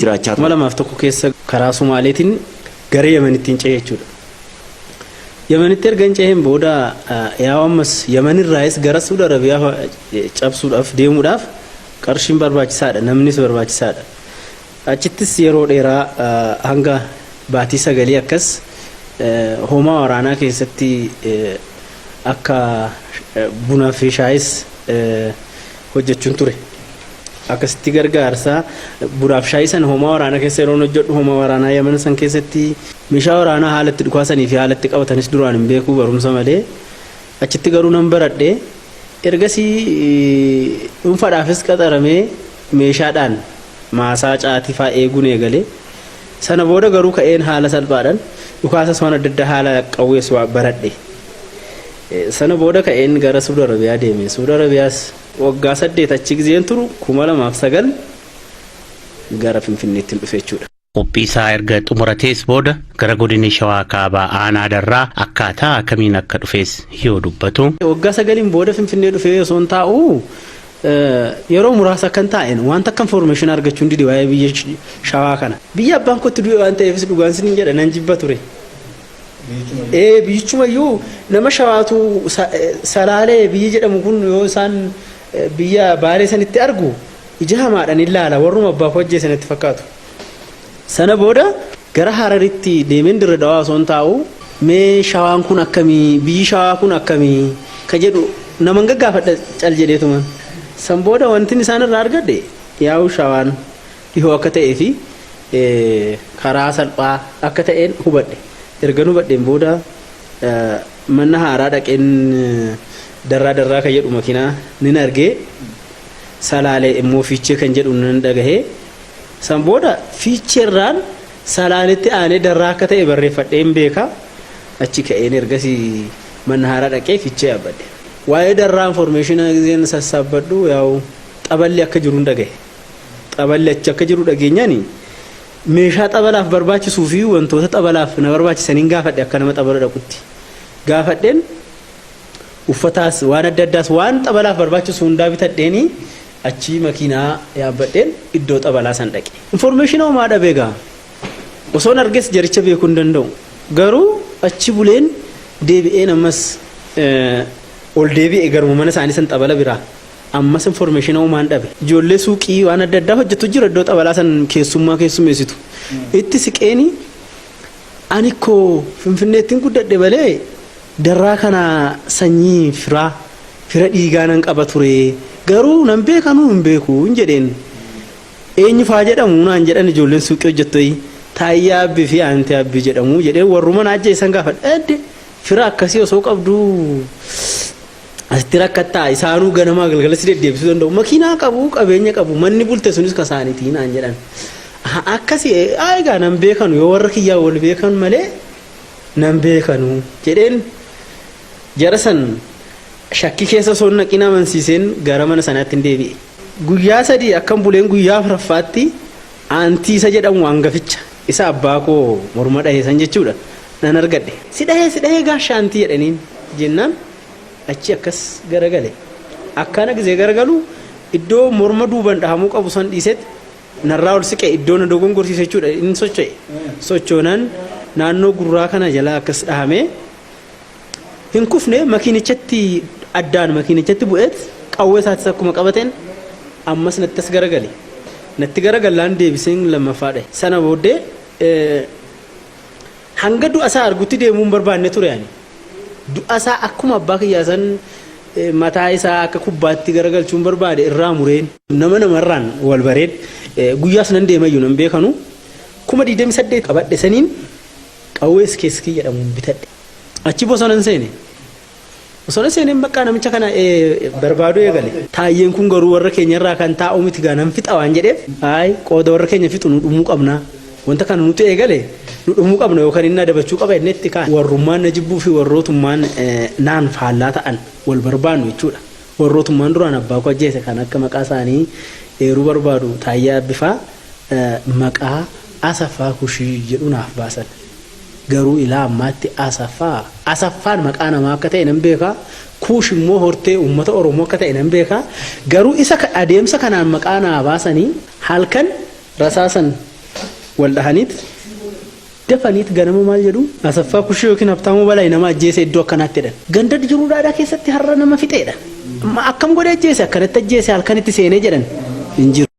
jiraachaa mala maaf tokko keessa karaa Somaaleetiin garee Yemenittiin ce'ee jechuudha. Yemenitti ergan ce'een booda yaa ammas Yemenirraayis gara Saudi Arabiyaa cabsuudhaaf deemuudhaaf qarshiin barbaachisaadha, namnis barbaachisaadha. Achittis yeroo dheeraa hanga baatii 9 akkas hoomaa waraanaa keessatti akka bunaa fi shaayis hojjechuun ture. Akkasitti gargaarsa bunaaf shaayii san hoomaa waraanaa keessa yeroo hojjedhu hoomaa waraanaa Yemen san keessatti meeshaa waraanaa haalatti dhukaasanii fi haalatti qabatanis duraan hin beeku barumsa malee achitti garuu nan baradhe ergasii dhuunfaadhaafis qaxaramee meeshaadhaan maasaa caatii fa'aa eeguun eegalee sana booda garuu ka'een haala salphaadhaan dhukaasa waan adda addaa haala qawwees baradhe. Sana booda ka'een gara Saudi Arabiyaa deeme. Saudi Arabiyaas waggaa 8 achi gizeen turu 2009 gara Finfinneetti dhufe jechuudha. Qophii isaa erga xumuratees booda gara godina Shawaa Kaabaa aanaa darraa akkaataa akkamiin akka dhufees yoo dubbatu. Waggaa 9 booda Finfinnee dhufee osoo hin taa'u yeroo muraasa kan taa'een wanta akka information argachuu didi waa'ee biyya Shawaa kana. Biyya abbaan kootti du'e waan ta'eefis dhugaan sin jedha nan jibba ture. Biyyichumayyuu nama Shawaatu Salaalee biyyi jedhamu kun yoo isaan biyya Baalee sanitti argu ija hamaadhaan ilaala warruma abbaa hojjee sanatti fakkaatu. Sana booda gara Hararitti deemeen Dirree Dhawaa osoo hin taa'u mee Shawaan kun akkamii biyyi Shawaa kun akkamii ka jedhu naman gaggaafadha cal jedheetuma. San booda wanti isaan irraa argadhe yaa'u Shawaan dhihoo akka ta'ee fi karaa salphaa akka ta'een hubadhe. Erga hubadheen booda manna haaraa dhaqeen darraa kan jedhu makiinaa nin argee Salaalee immoo fiichee kan jedhu nan dhagahee san booda fiicheerraan Salaaleetti aanee darraa akka ta'e barreeffadheen beeka achi ka'een ergasii manna haaraa dhaqee fiichee yaabbadhe. Waa'ee darraa information giseen sassaabadhu yaa'u xaballi akka jiru dhagahe. Xaballi achi akka jiru dhageenyaani meeshaa xabalaaf barbaachisuu fi wantoota xabalaaf na barbaachisaniin gaafadhe akka nama xabala dhaqutti. Gaafadheen uffataas waan adda addaas waan xabalaaf barbaachisu hundaa bitadheeni achi makiinaa yaabbadheen iddoo xabalaa san dhaqe. Information homaa dhabee gaa osoon arges jaricha beekuu hin danda'u. Garuu achi buleen deebi'een ammas ol deebi'e garuma mana isaanii san xabala biraa. Ammas information homaan dhabe. Ijoollee suuqii waan adda addaa hojjetu jira iddoo xabalaa san keessummeessitu. Itti siqeeni ani koo Finfinneettiin guddadhe malee darraa kana sanyii fira dhiigaa nan qaba ture. Garuu nan beekanuu hin beeku hin jedheen. Eenyu faa jedhamu naan jedhan ijoolleen suuqii hojjettoyi Taayyaa Abbii fi Aantii Abbii jedhamu jedhee warruma naajja isan gaafadhe. Fira akkasii osoo qabdu asitti rakkattaa isaanuu ganamaa galgala si deddeebisuu danda'u. Makiinaa qabu qabeenya qabu manni bulte sunis kasaaniitii naan jedhan. Akkasii egaa nan beekanu yoo warra kiyyaa wal beekan malee nan beekanu jedheen jara san shakkii keessa osoo naqina amansiiseen gara mana sanaatti hin deebi'e. Guyyaa 3 akkam buleen guyyaa 4ffaatti aantii isa jedhamu hangaficha isa abbaa koo morma dhaheessan jechuudha nan argadhe. Si dhahee gaasha aantii jedhaniin jennaan achi akkas garagale. Akkana gizee garagalu iddoo morma duuban dhahamuu qabu san dhiisetti narraa ol siqe iddoo na dogongorsiise jechuudha inni socho'e. Sochoonaan naannoo gurraa kana jala akkas dhahamee hin kufne makiinichatti addaan makiinichatti bu'eet qawwee isaatis akkuma qabateen ammas nattas garagale. Natti garagalaan deebiseen lammaffaadha. Sana booddee hanga du'a isaa argutti deemuun barbaanne ture yaani. Du'a isaa akkuma abbaa kiyyaa san mataa isaa akka kubbaatti garagalchuun barbaade irraa mureen namarraan wal bareen guyyaas nan deemayyuu nan beekanu 28 qabadhe saniin qawwees keessi jedhamuun bitadhe. Achi bosonan seene. Bosona seeneen bakka namicha kana barbaadu eegale. Taayyeen kun garuu warra keenyarraa kan taa'u miti gaa nan fixa waan jedheef hayi qooda warra keenya fixu nu dhumuu qabna. Wanta kana nuti eegale nu dhumuu qabna yookaan inni adabachuu qaba innetti kaan. Warrummaan na jibbuu fi warrootummaan naan faallaa ta'an wal barbaannu jechuudha. Warrootummaan duraan abbaa koo ajjeese kan akka maqaa isaanii eeruu barbaadu Taayyaa Abbifaa maqaa Asaffaa Kushii jedhu naaf baasan. Garuu ilaa ammaatti Asaffaan maqaa namaa akka ta'e nan beeka. Kuush immoo hortee uummata Oromoo akka ta'e nan beeka. Garuu isa adeemsa kanaan maqaa naa baasanii halkan rasaasan wal dhahaniit dafaniit ganama maal jedhu Asaffaa Kushii yookiin Habtaamuu Balaayi nama ajjeese iddoo akkanaatti jedhan. Ganda jiruudhaadhaa keessatti har'a nama fixeedha. Akkam godhee ajjeese akkanatti ajjeese halkanitti seenee jedhan hin jiru.